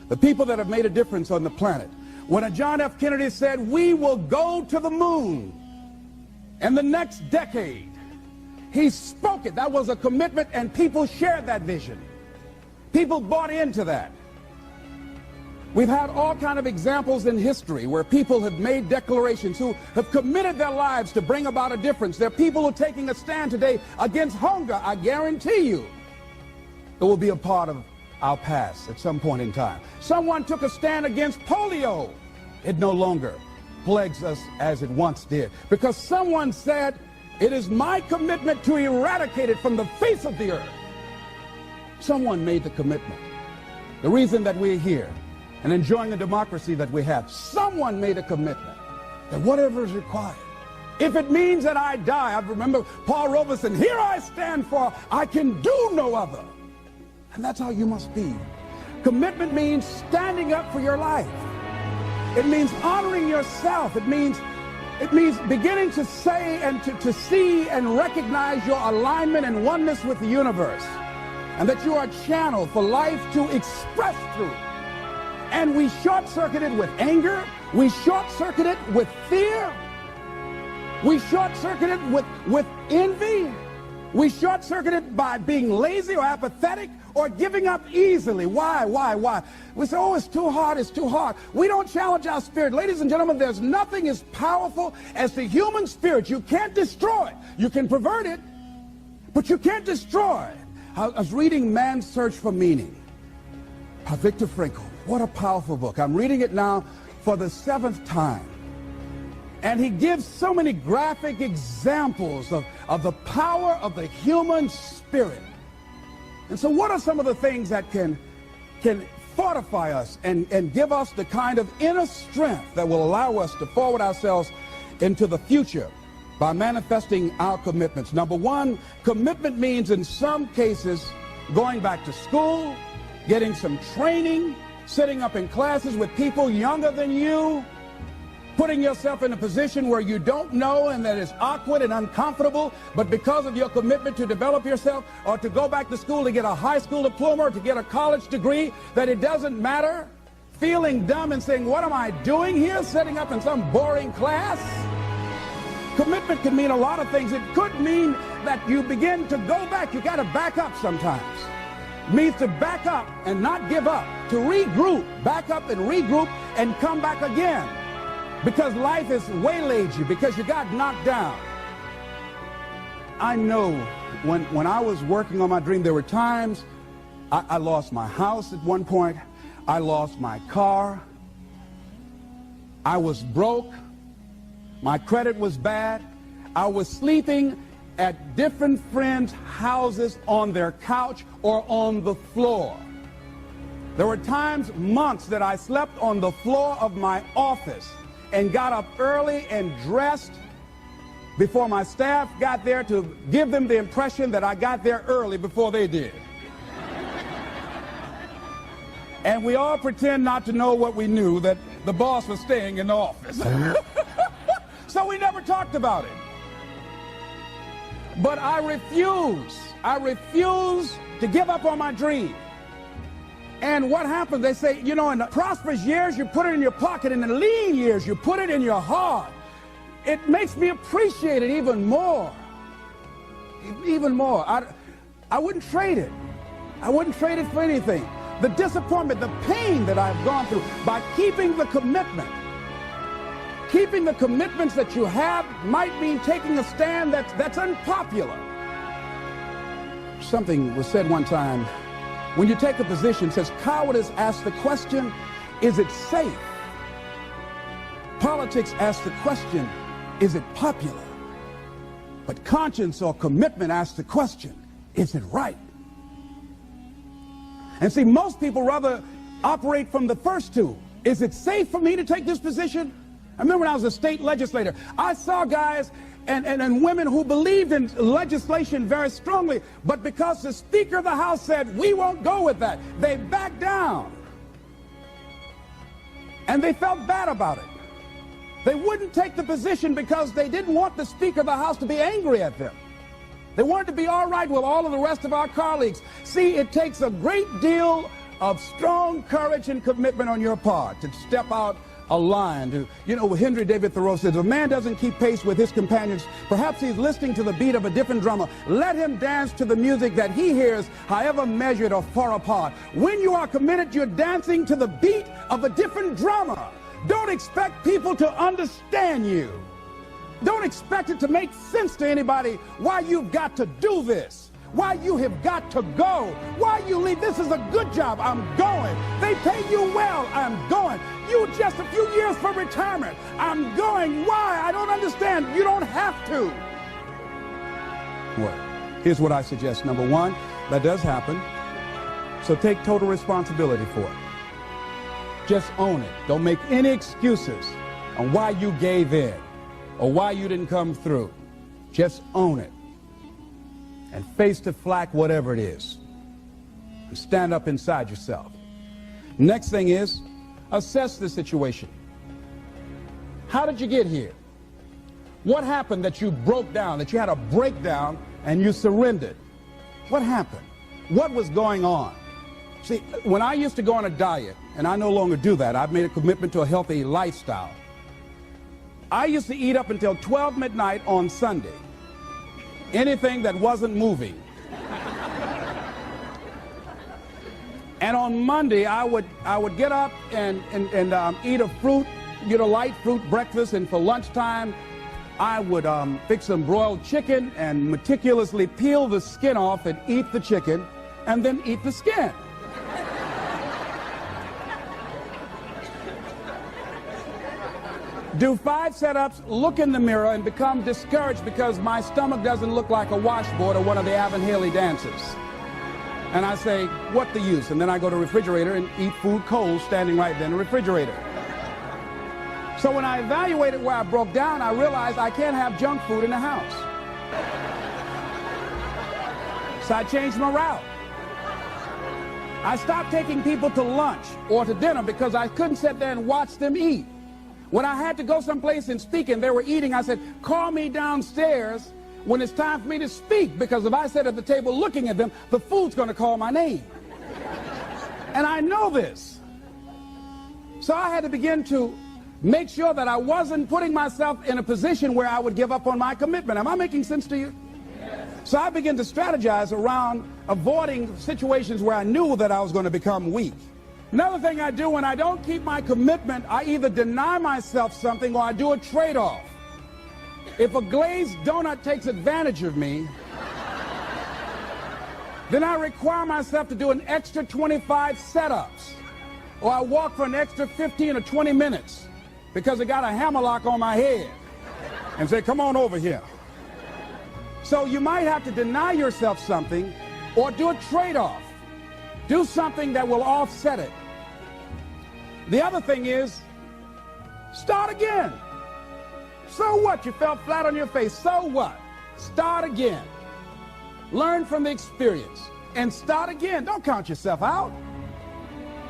the people that have made a difference on the planet. When John F. Kennedy said, we will go to the moon in the next decade, he spoke it. That was a commitment, and people shared that vision. People bought into that. We've had all kinds of examples in history where people have made declarations, who have committed their lives to bring about a difference. There are people who are taking a stand today against hunger. I guarantee you it will be a part of our past at some point in time. Someone took a stand against polio. It no longer plagues us as it once did, because someone said, it is my commitment to eradicate it from the face of the earth. Someone made the commitment. The reason that we're here and enjoying the democracy that we have, someone made a commitment that whatever is required, if it means that I die. I remember Paul Robeson, here I stand, for I can do no other. And that's how you must be. Commitment means standing up for your life. It means honoring yourself. It means beginning to say and to see and recognize your alignment and oneness with the universe, and that you are a channel for life to express through. And we short-circuit it with anger. We short-circuit it with fear. We short-circuit it with envy. We short-circuit it by being lazy or apathetic or giving up easily. Why? We say, oh, it's too hard, it's too hard. We don't challenge our spirit. Ladies and gentlemen, there's nothing as powerful as the human spirit. You can't destroy it. You can pervert it, but you can't destroy it. I was reading Man's Search for Meaning by Viktor Frankl. What a powerful book. I'm reading it now for the 7th time. And he gives so many graphic examples of the power of the human spirit. And so what are some of the things that can fortify us and give us the kind of inner strength that will allow us to forward ourselves into the future by manifesting our commitments? Number one, commitment means in some cases going back to school, getting some training, sitting up in classes with people younger than you, putting yourself in a position where you don't know and that is awkward and uncomfortable, but because of your commitment to develop yourself, or to go back to school to get a high school diploma or to get a college degree, that it doesn't matter, feeling dumb and saying, what am I doing here, sitting up in some boring class? Commitment can mean a lot of things. It could mean that you begin to go back. You got to back up sometimes. It means to back up and not give up, to regroup, back up and regroup and come back again, because life has waylaid you, because you got knocked down. I know when I was working on my dream, there were times I lost my house at one point. I lost my car. I was broke. My credit was bad. I was sleeping at different friends' houses on their couch or on the floor. There were times, months, that I slept on the floor of my office and got up early and dressed before my staff got there to give them the impression that I got there early before they did. And we all pretend not to know what we knew, that the boss was staying in the office. So we never talked about it. But I refuse to give up on my dream. And what happens? They say, you know, in the prosperous years, you put it in your pocket. In the lean years, you put it in your heart. It makes me appreciate it even more. Even more. I wouldn't trade it. I wouldn't trade it for anything. The disappointment, the pain that I've gone through by keeping the commitment. Keeping the commitments that you have might mean taking a stand that's unpopular. Something was said one time. When you take a position, it says, cowardice asks the question, is it safe? Politics asks the question, is it popular? But conscience or commitment asks the question, is it right? And see, most people rather operate from the first two. Is it safe for me to take this position? I remember when I was a state legislator, I saw guys and women who believed in legislation very strongly, but because the Speaker of the House said, we won't go with that, they backed down. And they felt bad about it. They wouldn't take the position because they didn't want the Speaker of the House to be angry at them. They wanted to be all right with all of the rest of our colleagues. See, it takes a great deal of strong courage and commitment on your part to step out a line. Henry David Thoreau says, if a man doesn't keep pace with his companions, perhaps he's listening to the beat of a different drummer. Let him dance to the music that he hears, however measured or far apart. When you are committed, you're dancing to the beat of a different drummer. Don't expect people to understand you. Don't expect it to make sense to anybody why you've got to do this, why you have got to go, why you leave. This is a good job. I'm going. They pay you well. I'm going. You just a few years for retirement. I'm going. Why? I don't understand. You don't have to. Well, here's what I suggest. Number one, that does happen. So take total responsibility for it. Just own it. Don't make any excuses on why you gave in or why you didn't come through. Just own it and face the flak, whatever it is, and stand up inside yourself. Next thing is, assess the situation. How did you get here? What happened that you broke down, that you had a breakdown and you surrendered? What happened? What was going on? See, when I used to go on a diet, and I no longer do that, I've made a commitment to a healthy lifestyle. I used to eat up until 12 midnight on Sunday. Anything that wasn't moving. And on Monday, I would get up and eat a fruit, light fruit breakfast, and for lunchtime, I would fix some broiled chicken and meticulously peel the skin off and eat the chicken, and then eat the skin. Do 5 setups, look in the mirror, and become discouraged because my stomach doesn't look like a washboard or one of the Avon Haley dancers. And I say, what the use? And then I go to the refrigerator and eat food cold standing right there in the refrigerator. So when I evaluated where I broke down, I realized I can't have junk food in the house. So I changed my route. I stopped taking people to lunch or to dinner because I couldn't sit there and watch them eat. When I had to go someplace and speak and they were eating, I said, call me downstairs when it's time for me to speak, because if I sit at the table looking at them, the food's going to call my name. And I know this. So I had to begin to make sure that I wasn't putting myself in a position where I would give up on my commitment. Am I making sense to you? So I began to strategize around avoiding situations where I knew that I was going to become weak. Another thing I do when I don't keep my commitment, I either deny myself something or I do a trade-off. If a glazed donut takes advantage of me, then I require myself to do an extra 25 setups, or I walk for an extra 15 or 20 minutes because I got a hammerlock on my head and say, come on over here. So you might have to deny yourself something or do a trade-off. Do something that will offset it. The other thing is, start again. So what? You fell flat on your face. So what? Start again. Learn from the experience and start again. Don't count yourself out.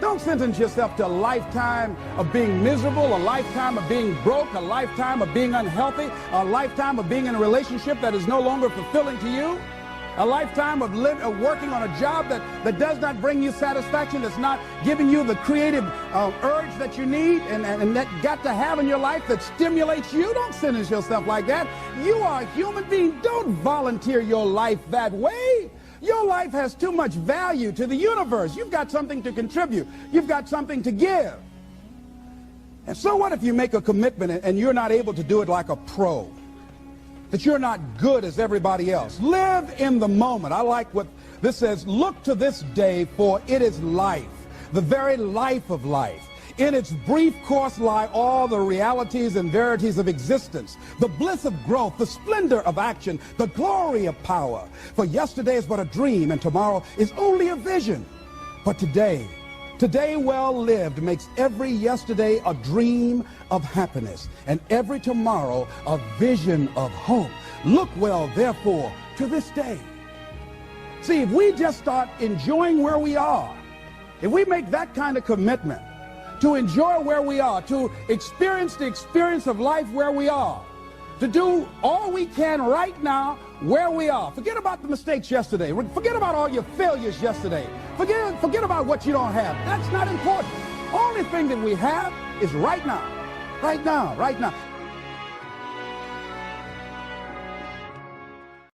Don't sentence yourself to a lifetime of being miserable, a lifetime of being broke, a lifetime of being unhealthy, a lifetime of being in a relationship that is no longer fulfilling to you. A lifetime of working on a job that does not bring you satisfaction, that's not giving you the creative urge that you need and that got to have in your life that stimulates you. Don't sentence yourself like that. You are a human being. Don't volunteer your life that way. Your life has too much value to the universe. You've got something to contribute. You've got something to give. And so what if you make a commitment and you're not able to do it like a pro? That you're not good as everybody else. Live in the moment. I like what this says. Look to this day, for it is life, the very life of life. In its brief course lie all the realities and verities of existence, the bliss of growth, the splendor of action, the glory of power. For yesterday is but a dream, and tomorrow is only a vision. But today well lived makes every yesterday a dream of happiness, and every tomorrow a vision of hope. Look well, therefore, to this day. See, if we just start enjoying where we are, if we make that kind of commitment to enjoy where we are, to experience the experience of life where we are, to do all we can right now where we are. Forget about the mistakes yesterday. Forget about all your failures yesterday. Forget about what you don't have. That's not important. Only thing that we have is right now. Right now, right now.